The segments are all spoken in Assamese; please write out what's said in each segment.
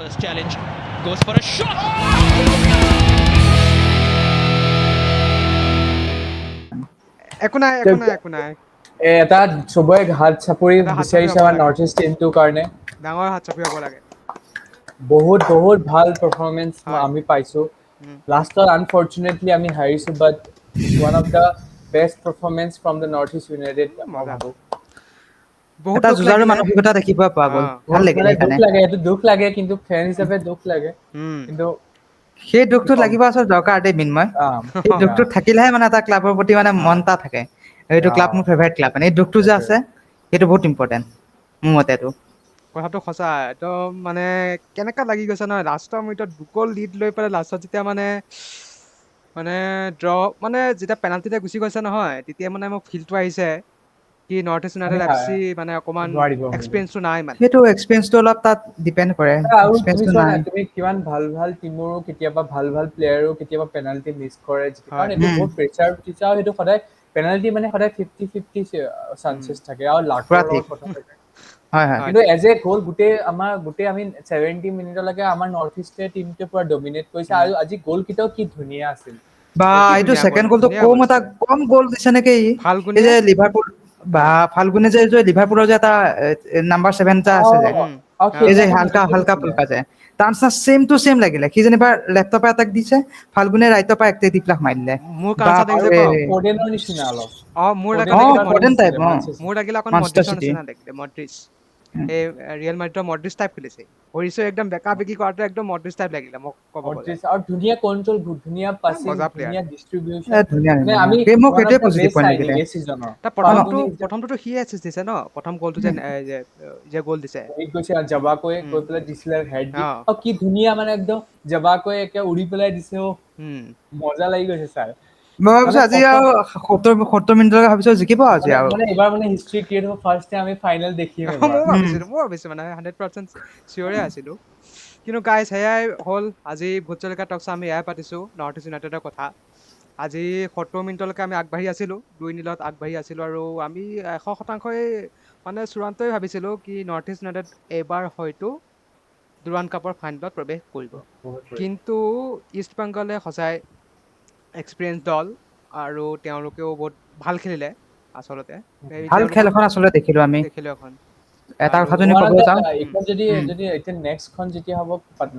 First challenge goes for a shot. একো নাই এটা চবৰে হাত চাপৰি এটা হাত বিচাৰিছে চাপৰি আমাৰ হ'ব নৰ্থ ইষ্ট টিমটোৰ কাৰণে ডাঙৰ হাত চাপৰি হ'ব লাগে বহুত ভাল পাৰফৰ্মেন্স হয়। আমি পাইছো লাষ্টত আনফৰ্চুনেটলি আমি হাৰিছো but one of the best performance from the North East United মই মজা ভাবো বহুত এটা দুখ যুঁজাৰু লাগিলে মানসিকতা দেখিব পোৱা গ'ল ভাল লাগিলে মানে সেইকাৰণে দুখ লাগে কিন্তু ফেন হিচাপে দুখ লাগে কিন্তু সেই দুখটো লাগিব আচলতে দৰকাৰ দেই মিন্ময় সেই দুখটো থাকিলেহে মানে এটা ক্লাবৰ প্ৰতি মানে মন এটা থাকে এইটো ক্লাব মোৰ ফেভাৰিট ক্লাব মানে এই দুখটো যে আছে সেইটো বহুত ইম্পৰ্টেণ্ট মোৰ মতেটো কথাটো সঁচা একদম মানে কেনেকা লাগি গৈছে নহয় লাষ্টৰ মিনিটত দুগল লিড লৈ পেলাই লাষ্টত যেতিয়া মানে ড্ৰ মানে যেতিয়া পেনাল্টিতে গুচি গৈছে নহয় তেতিয়া মানে মোক ফিলটো আহিছে কি নৰ্থ ইষ্ট ইউনাইটেড এফচি মানে অকমান এক্সপিৰিয়েঞ্চটো নাই মানে সেইটো এক্সপিৰিয়েঞ্চটো অলপ তাত ডিপেণ্ড কৰে আৰু তুমি এক্সপিৰিয়েঞ্চটো চোৱা না নাই তুমি কিমান ভাল টিমৰো কেতিয়াবা ভাল প্লেয়াৰো কেতিয়াবা পেনাল্টি মিছ কৰে কাৰণ হয় এইটো বহুত প্ৰেচাৰ টিচাৰ সেইটো সদায় পেনাল্টি মানে সদায় 50-50 চান্সেছ থাকে আৰু লাকৰ পুৰা ঠিক লগত কথা থাকে হয় হয় কিন্তু এজ এ গ'ল গোটেই আমি 70 মিনিটলৈকে আমাৰ নৰ্থ ইষ্টে টিমটোৱে পুৰা ডমিনেট কৰিছে আৰু আজি গ'ল কেইটাও কি ধুনীয়া আছিল বা কি এইটো ধুনীয়া ছেকেণ্ড গ'ল, গ'লটো ধুনীয়া গ'ল। কম গ'ল দিছে নেকি ফাল্গুনে? এই যে লিভাৰপুল বা ফাল্গুনে যে লিভাৰপুলৰ যে এটা নাম্বাৰ 7 এটা আছে যে এই যে হালকা ফুলকা যে তাৰ নিচিনা চেম টু চেম লাগিলে সি যেনিবা লেফ্টৰ পৰা এটাক দিছে ফাল্গুনে ৰাইটৰ পৰা একটে টিপলাক মাৰিলে মোৰ কাঞ্চা দেখিছে বাপৰে কওক ফৰ্ডেনৰ নিচিনা অলপ মোৰ ফৰ্ডেন টাইপ মোৰ লাগিলে অকণ মানচেষ্টাৰ মড্ৰিছৰ চিটি নিচিনা দেখিলে মড্ৰিছ এই ৰিয়েল মাদ্ৰিদৰ মড্ৰিছ টাইপ খেলিছে ভৰিছো একদম বেকা বেকি কৰাটো একদম মড্ৰিছ টাইপ লাগিলে মোক ক'ব গ'লে আৰু ধুনীয়া কন্ট্ৰল ধুনীয়া পাছিং মজা player। ধুনীয়া ডিস্ট্ৰিবিউচন ধুনীয়া মানে ধুনীয়া আমি মোক ওৱান অফ সেইটোৱে দ্য পজিটিভ বেষ্ট পইণ্ট চাইনিং লাগিলে এই সিজনৰ প্ৰথমটোতো সিয়ে এছিষ্ট দিছে ন প্ৰথম গ'লটো যে গ'ল দিছে গৈছে জাবাকৈ গৈ পেলাই দিছিলে হেড দি অ আৰু কি ধুনীয়া মানে একদম জাবাকৈ একে উৰি পেলাই দিছে মজা লাগি গৈছে ছাৰ মই ভাবিছো আজি আৰু 70 মিনিটলৈকে ভাবিছো জিকিব আজি আৰু মানে এবাৰ মানে হিষ্ট্ৰী ক্ৰিয়েট হ'ব ফাৰ্ষ্ট টাইম আমি ফাইনেল দেখিম এবাৰ ময়ো ভাবিছো মানে 100% চিয়ৰে আছিলো কিন্তু গাইজ সেয়াই হ'ল আজি ভোটজলকীয়া টক্স আমি এয়াই পাতিছো নৰ্থ ইষ্ট ইউনাইটেডৰ কথা আজি 70 মিনিটলৈকে আমি আগবাঢ়ি আছিলো 2-0 আগবাঢ়ি আছিলো আৰু আমি 100%ই মানে চূড়ান্তই ভাবিছিলো কি নৰ্থ ইষ্ট ইউনাইটেড এইবাৰ হয়তো দুৰাণ কাপৰ ফাইনেলত প্ৰৱেশ কৰিব কিন্তু ইষ্ট বেংগলে সঁচাই এক্সপিৰিয়েঞ্চ দল আৰু তেওঁলোকেও বহুত ভাল খেলিলে আচলতে ভাল খেল এখন আচলতে দেখিলো আমি দেখিলো এখন এটা আৰু কথা যদি ক'ব যাওঁ এইখন যদি এতিয়া নেক্সটখন যেতিয়া হ'ব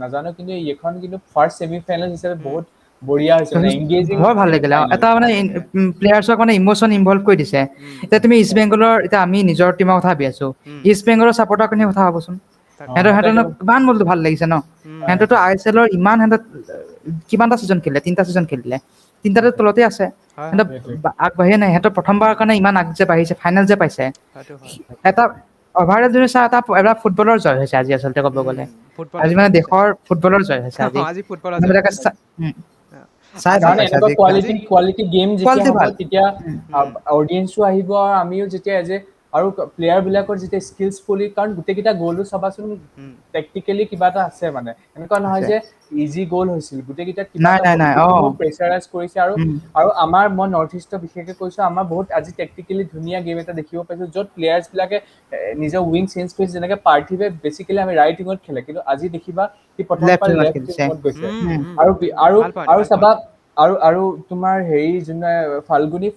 নাজানো কিন্তু এইখন কিন্তু ফাৰ্ষ্ট ছেমি ফাইনেল হিচাপে বহুত বঢ়িয়া হৈছে মানে এংগেজিং বৰ ভাল লাগিলে এটা মানে প্লেয়াৰ্ছক মানে ইমোচন ইনভলভ কৰি দিছে এতিয়া তুমি ইষ্ট বেংগলৰ এতিয়া আমি নিজৰ টিমৰ কথা ভাবি আছো ইষ্ট বেংগলৰ চাপৰ্টাৰ খিনি কথা ভাবচোন সিহঁতৰ কিমান বলটো ভাল লাগিছে ন সিহঁততো ISL ৰ ইমান কিমানটা ছিজন খেলিলে 3টা ছিজন খেলিলে 3টাতে তলতে আছে সিহঁতৰ আগবাঢ়িয়ে নাই সিহঁতৰ প্ৰথমবাৰৰ কাৰণে ইমান আগ যে বাঢ়িছে ফাইনেল যে পাইছে এটা অভাৰেল যদি চা এটা ফুটবলৰ জয় হৈছে আজি আচলতে ক'ব গ'লে আজি মানে দেশৰ ফুটবলৰ জয় হৈছে আজি ফুটবলৰ মানুহবিলাকে চাই ভাল পাইছে আজি কোৱালিটি গেম যেতিয়া কোৱালিটি হ'ব ভাল তেতিয়া অডিয়েন্সো আহিব আৰু আমিও যেতিয়া আৰু প্লেয়াৰ বিলাকৰ যেতিয়া স্কিলছফুলি কাৰণ গোটেইকেইটা গ'লো চাবাচোন টেকটিকেলি কিবা এটা আছে মানে এনেকুৱা নহয় যে ইজি গ'ল হৈছিল গোটেইকেইটা কিবা এটা বহুত প্ৰেচাৰাইজ কৰিছে আৰু আমাৰ মই নৰ্থ ইষ্টৰ বিশেষকৈ কৈছো আমাৰ বহুত আজি টেকটিকেলি ধুনীয়া গেম এটা দেখিব পাইছো য'ত প্লেয়াৰ্ছ বিলাকে নিজৰ উইং চেঞ্জ কৰিছে যেনেকে পাৰ্থিৱে বেচিকেলি আমি ৰাইট উইঙত খেলে কিন্তু আজি দেখিবা সি প্ৰথম পৰা লেফ্ট উইঙত গৈছে আৰু চাবা আৰু তোমাৰ হেৰি যোনে ফাল্গুনী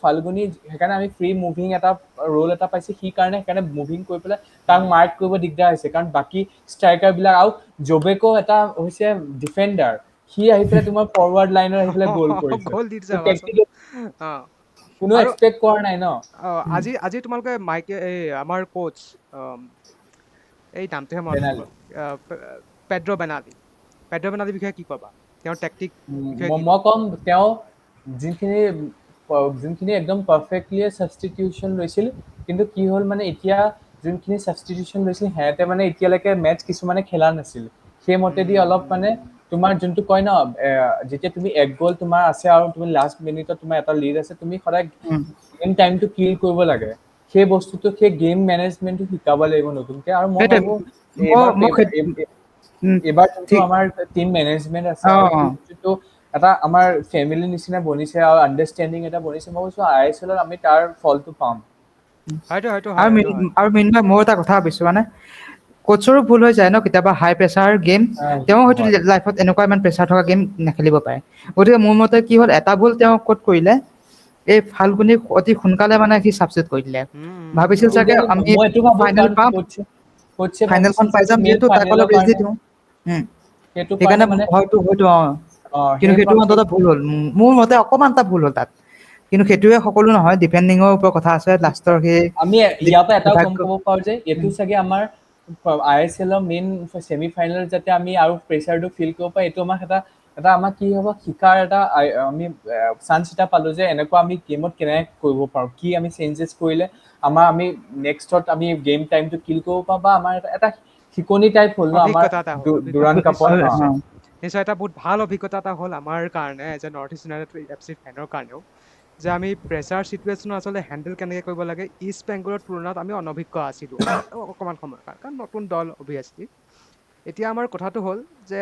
সেইকাৰণে আমি ফ্ৰী মুভিং এটা ৰোল এটা পাইছে সেইকাৰণে মুভিং কৰি পেলাই তাক মাৰ্ক কৰিব দিগদাৰ হৈছে কাৰণ বাকী ষ্ট্ৰাইকাৰ বিলাক আৰু জবেকো এটা হৈছে ডিফেণ্ডাৰ সি আহি পেলাই তোমাৰ ফৰৱাৰ্ড লাইনত আহি পেলাই গ'ল কৰিছে কোনো এক্সপেক্ট কৰা নাই ন আজি তোমালোকে মাইকে এই আমাৰ কোচ এই নামটোহে মনত গ'ল পেড্ৰ বেনাৰ্ডিৰ বিষয়ে কি ক'বা তেওঁৰ টেকটিক মই কম তেওঁ যোনখিনি একদম পাৰফেক্টলি ছাবষ্টিটিউশ্যন লৈছিল কিন্তু কি হ'ল মানে এতিয়া যোনখিনি ছাবষ্টিটিউশ্যন লৈছিল সিহঁতে মানে এতিয়ালৈকে মেটচ কিছুমানে খেলা নাছিল সেই মতেদি অলপ মানে তোমাৰ যোনটো কয় ন যেতিয়া তুমি এক গ'ল তোমাৰ আছে আৰু তুমি লাষ্ট মিনিটত তোমাৰ এটা লিড আছে তুমি সদায় গেম টাইমটো কিল কৰিব লাগে সেই বস্তুটো সেই গেম মেনেজমেণ্টটো শিকাব লাগিব নতুনকে আৰু মই ভাবো এইবাৰ যোনটো আমাৰ টিম মেনেজমেণ্ট আছে আৰু যোনটো এটা আমাৰ ফেমিলি নিচিনা বনিছে আৰু আণ্ডাৰষ্টেণ্ডিং এটা বনিছে মই কৈছো ISL ত আমি তাৰ ফলটো পাম আৰু মিনবা মই এটা কথা ভাবিছো মানে কোচৰো ভুল হৈ যায় ন কেতিয়াবা হাই প্ৰেছাৰ গেম তেওঁ হয়তো লাইফত এনেকুৱা ইমান প্ৰেছাৰ থকা গেম নেখেলিব পাৰে গতিকে মোৰ মতে কি হ'ল এটা ভুল তেওঁ ক'ত কৰিলে এই ফাল্গুনি অতি সোনকালে মানে সি ছাবষ্টিটিউট কৰি দিলে ভাবিছিল চাগে আমি মই এইটো ভাবো ফাইনেল কাৰণ পাম কোচে ফাইনেলখন ভাবিছিল পাই চাগে যাম মেইন যিহেতু তাক অলপ ফাইনেলৰ ৰেষ্ট দি কাৰণে দিওঁ সেইটো কাৰণে সেইকাৰণে মানে হয়তো কিন্তু সেই সেইটো অন্তত ভুল হ'ল মোৰ মতে অকণমান এটা ভুল হ'ল তাত কিন্তু সেইটোৱে সকলো নহয় ডিপেণ্ডিঙৰ ওপৰত কথা আছে লাষ্টৰ সেই আমি ইয়াৰ পৰা এটাও গম সৌভাগ্য পাব পাৰো যে এইটো চাগে আমাৰ ISL ৰ মেইন ছেমি ফাইনেল যাতে আমি আৰু প্ৰেচাৰটো ফিল কৰিব পাৰো এইটো আমাক এটা আমাক কি হ'ব শিকাৰ এটা আমি চান্স এটা পালো যে এনেকুৱা আমি গেমত কেনেকৈ কৰিব পাৰো কি আমি চেঞ্জেছ কৰিলে আমি নেক্সটত আমি গেম টাইমটো কিল কৰিব পাৰো বা আমাৰ এটা শিকনি টাইপ হ'ল ন আমাৰ অভিজ্ঞতা এটা হ'ল দুৰাণ কাপত নিশ্চয় এটা বহুত ভাল অভিজ্ঞতা এটা হ'ল আমাৰ কাৰণে as a North East United FC ফেনৰ কাৰণেও যে আমি প্ৰেছাৰ চিটুৱেশ্যন আচলতে হেণ্ডেল কেনেকৈ কৰিব লাগে ইষ্ট বেংগলৰ তুলনাত আমি অনভিজ্ঞ আছিলোঁ অকণমান সময়ৰ কাৰণ নতুন দল অভিয়াছলি এতিয়া আমাৰ কথাটো হ'ল যে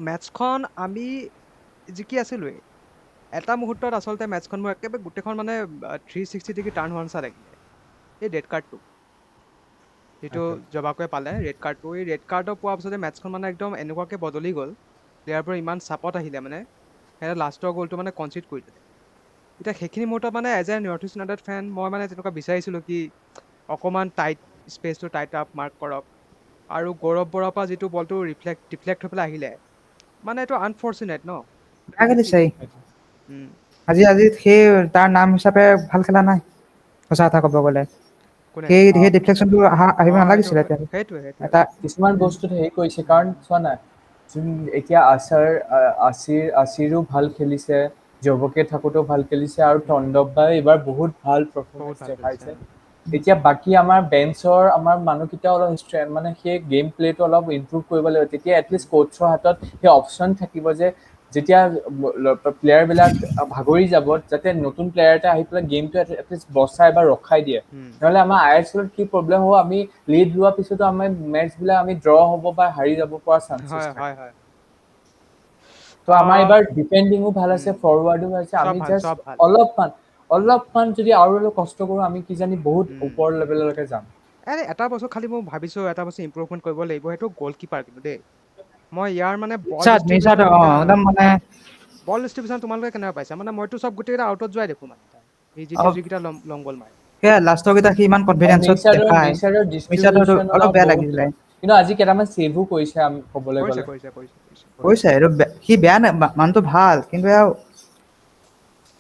মেটছখন আমি জিকি আছিলোঁৱেই এটা মুহূৰ্তত আচলতে মেটছখন মোৰ একেবাৰে গোটেইখন মানে 360 ডিগ্ৰী টাৰ্ণ হোৱাৰ নিচিনা লাগিলে এই ৰেড কাৰ্ডটো যিটো জবাকৈ পালে ৰেড কাৰ্ডটো এই ৰেড কাৰ্ডৰ পোৱাৰ পিছতে মেটছখন মানে একদম এনেকুৱাকৈ বদলি গ'ল প্লেয়াৰবোৰৰ ইমান চাপত আহিলে মানে সিহঁতে লাষ্টৰ গ'লটো মানে কনচিড কৰি দিলে এতিয়া সেইখিনি মুহূৰ্তত মানে as a North East United fan মই মানে তেনেকুৱা বিচাৰিছিলোঁ কি অকণমান টাইট স্পেচটো টাইট আপ মাৰ্ক কৰক আৰু গৌৰৱ বৰৰ পৰা যিটো বলটো ডিফ্লেক্ট হৈ পেলাই আহিলে মানে এইটো আনফৰ্চুনেট ন বেয়া খেলিছে উম, আজি সেই তাৰ নাম হিচাপে ভাল খেলা নাই সঁচা কথা ক'ব গ'লে কোনে সেই ডিফ্লেকশ্যনটো আহিব এইটো নালাগিছিলে এতিয়া সেইটোৱে এটা কিছুমান বস্তুত হেৰি কৰিছে কাৰণ চোৱা নাই এতিয়া আছিৰো ভাল খেলিছে জবকে থাকোঁতেও ভাল খেলিছে আৰু তণ্ডৱ বাই এইবাৰ বহুত ভাল বহুত পাৰফৰ্মেঞ্চ ভাল খেলিছে দেখাইছে এতিয়া বাকী আমাৰ বেঞ্চৰ আমাৰ মানুহকেইটা অলপ মানে সেই গেম প্লেটো অলপ ইমপ্ৰুভ কৰিব লাগিব তেতিয়া এটলিষ্ট কোচৰ হাতত সেই অপশ্যন থাকিব যে যেতিয়া প্লেয়াৰবিলাক ভাগৰি যাব যাতে নতুন প্লেয়াৰ এটা আহি পেলাই গেমটো এটলিষ্ট বচাই বা ৰখাই দিয়ে নহ'লে আমাৰ ISLত কি প্ৰব্লেম হ'ব আমি লিড লোৱাৰ পিছতো আমাৰ মেটচবিলাক আমি ড্ৰ হ'ব বা হাৰি যাব পৰা চান্সেছ হয় থাকে হয় হয় তো আমাৰ এইবাৰ ডিফেণ্ডিঙো ভাল আছে ফৰৱাৰ্ডো ভাল আছে চব আমি ভাল জাষ্ট চব ভাল অলপমান যদি আৰু অলপ কষ্ট কৰোঁ আমি কিজানি বহুত ওপৰ লেভেললৈকে যাম এটা বস্তু খালি মই ভাবিছোঁ এটা বস্তু ইম্প্ৰুভমেণ্ট কৰিব লাগিব সেইটো গ'লকিপাৰ কিন্তু দেই মই ইয়াৰ মানে বল মিৰ্জাত একদম মানে ডিষ্ট্ৰিবিউশ্যন তোমালোকে কেনেকুৱা পাইছা মানে মইতো চব গোটেইকেইটা আউটত যোৱাই দেখোঁ মানে এই যিকেইটা লং বল মাৰে সেয়া লাষ্টৰ কেইটা সি ইমান কনফিডেন্সত দেখায় মিছাৰৰ মিৰ্জাটো ডিষ্ট্ৰিবিউশ্যন অলপ বেয়া বহুত লাগিছিলে কিন্তু আজি কেইটামান ছেভো কৰিছে আমি ক'বলৈ কৰিছে গ'লে কৰিছে কৰিছে কৰিছে কৈছে এইটো সি বেয়া নাই মানুহটো ভাল কিন্তু আৰু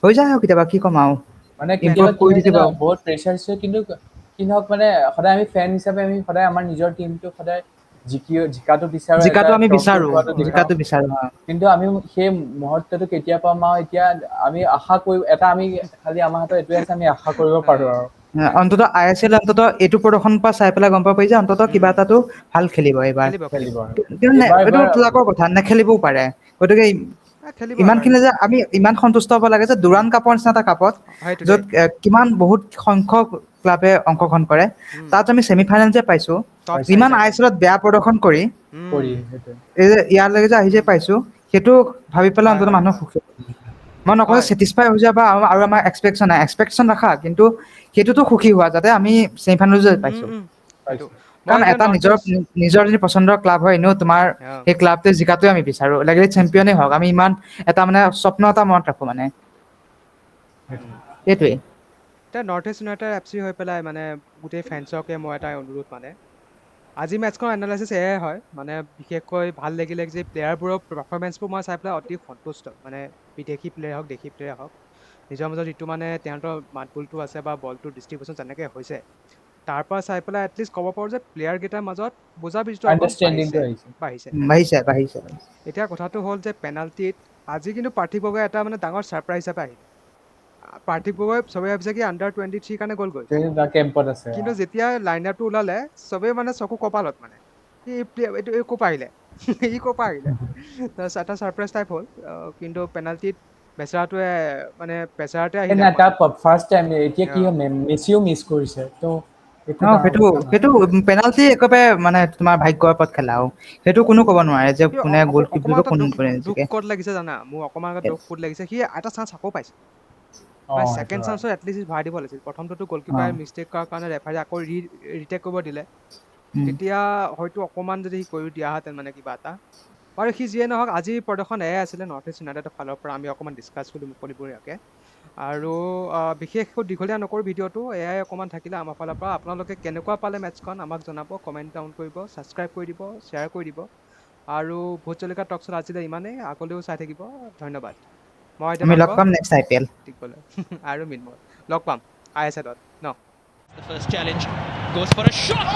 হৈ যায় আৰু কেতিয়াবা কি ক'ম আৰু মানে ইমপ্ৰুভ কেতিয়াবা কি কৰি হয় থাকিব জানা বহুত প্ৰেছাৰ আছে কিন্তু কি হওক মানে সদায় আমি ফেন হিচাপে আমি সদায় আমাৰ নিজৰ টিমটো সদায় জিকাটো বিচাৰো এটা জিকাটো আমি ট্ৰফি বিচাৰো উঠোৱাটো দেখাওঁ বিচাৰো কিন্তু আমি সেই মুহূৰ্তটো কেতিয়া পাম আৰু এতিয়া আমি আশা কৰি আমি খালি আমাৰ হাতত এইটোৱে আছে আমি আশা কৰিব পাৰো আৰু অন্তত ISL অন্তত এইটো প্ৰদৰ্শন পৰা চাই পেলাই গম পাব পাৰি যে অন্তত কিবা এটাতো ভাল খেলিব এইবাৰ খেলিব আৰু কিন্তু এইটো এইবাৰ লাকৰ কথা নেখেলিবও পাৰে গতিকে খেলিব এবাৰ ইমানখিনি যে আমি ইমান সন্তুষ্ট হ'ব লাগে যে দুৰাণ কাপৰ নিচিনা এটা কাপত সেইটো য'ত কিমান বহুত সংখ্যক ক্লাবে অংশগ্ৰহণ কৰে তাত আমি ছেমি ফাইনেল যে পাইছো টপ ইমান চাৰি ISLত বেয়া প্ৰদৰ্শন কৰি কৰি সেইটোৱে এই যে ইয়ালৈকে যে আহি যে পাইছো সেইটো ভাবি পেলাই অন্তত মানুহ সুখী মই নকওঁ যে ছেটিছফাই হৈ যাব আৰু আমাৰ এক্সপেকশ্যন ৰাখা কিন্তু সেইটোতো সুখী হোৱা যাতে আমি ছেমি ফাইনেল যে পাইছো সেইটো মই কাৰণ এতিয়া এটা নৰ্থ ইষ্ট নিজৰ যদি পচন্দৰ ক্লাব হয় এনেও তোমাৰ সেই ক্লাবটোৱে জিকাটোৱে আমি বিচাৰো লাগিলে চেম্পিয়নে হওক আমি ইমান এটা মানে স্বপ্ন এটা মনত ৰাখো মানে সেইটোৱে এতিয়া নৰ্থ ইষ্ট ইউনাইটেড FC হৈ পেলাই মানে গোটেই ফেন্সকে মই এটা অনুৰোধ মানে আজি মেটছখন এনালাইচিছ এয়াই হয় মানে বিশেষকৈ ভাল লাগিলে যে প্লেয়াৰবোৰৰ পাৰফৰ্মেঞ্চবোৰ মই চাই পেলাই অতি সন্তুষ্ট মানে বিদেশী প্লেয়াৰ হওক দেশী প্লেয়াৰ হওক নিজৰ মাজত যিটো মানে তেওঁলোকৰ মাতবোলটো আছে বা বলটোৰ ডিষ্ট্ৰিবিউশ্যন যেনেকৈ হৈছে তাৰ পৰা চাই পেলাই এটলিষ্ট ক'ব পাৰোঁ যে প্লেয়াৰকেইটাৰ মাজত বুজাবুজিটো অকণ আণ্ডাৰষ্টেণ্ডিংটো আহিছে বাঢ়িছে এতিয়া কথাটো হ'ল যে পেনাল্টিত আজি কিন্তু পাৰ্থিৱ গগৈ এটা মানে ডাঙৰ ছাৰপ্ৰাইজ হিচাপে আহিলে পাৰ্থিৱ গগৈ চবে ভাবিছে কি under-23 কাৰণে গ'ল গৈছে কেম্পত আছে কিন্তু যেতিয়া লাইন আপটো ওলালে চবেই মানে চকু কপালত মানে এইটো ক'ৰ পৰা আহিলে ই ক'ৰ পৰা আহিলে এটা ছাৰপ্ৰাইজ টাইপ হ'ল কিন্তু পেনাল্টিত বেচাৰাটোৱে মানে প্ৰেছাৰতে আহিলে তাৰ ফাৰ্ষ্ট টাইম এতিয়া কি হয় মেছিও মিছ কৰিছে তো সেইটো পেনাল্টি একেবাৰে মানে তোমাৰ ভাগ্যৰ ওপৰত খেলা আৰু সেইটো কোনো ক'ব নোৱাৰে যে কোনে গ'ল অকণমান কিপিব এটা কোন দুখ ক'ত লাগিছে জানা মোৰ অকণমান এটা দুখ ক'ত লাগিছে সি এটা চান্স আকৌ পাইছে ছেকেণ্ড চান্সত এটলিষ্ট ভৰাই দিব লাগিছিল প্ৰথমটোতো গ'লকিপাৰে মিষ্টেক কৰাৰ কাৰণে ৰেফাৰী আকৌ ৰিটেক কৰিব দিলে তেতিয়া হয়তো অকণমান যদি সি কৰি দিয়াহেঁতেন মানে কিবা এটা বাৰু সি যিয়ে নহওক আজি প্ৰদৰ্শন এয়াই আছিলে নৰ্থ ইষ্ট ইউনাইটেডৰ ফালৰ পৰা আমি অকণমান ডিছকাছ কৰিলোঁ মুকলিবৰীয়াকৈ আৰু বিশেষ একো দীঘলীয়া নকৰোঁ ভিডিঅ'টো এয়াই অকণমান থাকিলে আমাৰ ফালৰ পৰা আপোনালোকে কেনেকুৱা পালে মেটচখন আমাক জনাব কমেণ্ট ডাউন কৰিব ছাবস্ক্ৰাইব কৰি দিব শ্বেয়াৰ কৰি দিব আৰু ভোটজলকীয়া টকছত আজিলৈ ইমানেই আগলৈও চাই থাকিব ধন্যবাদ মই আমি লগ দেৱাংগ পাম নেক্সট IPL টিকবলৈ আৰু মিনময় লগ পাম ISL-ত ন The first challenge goes for a shot.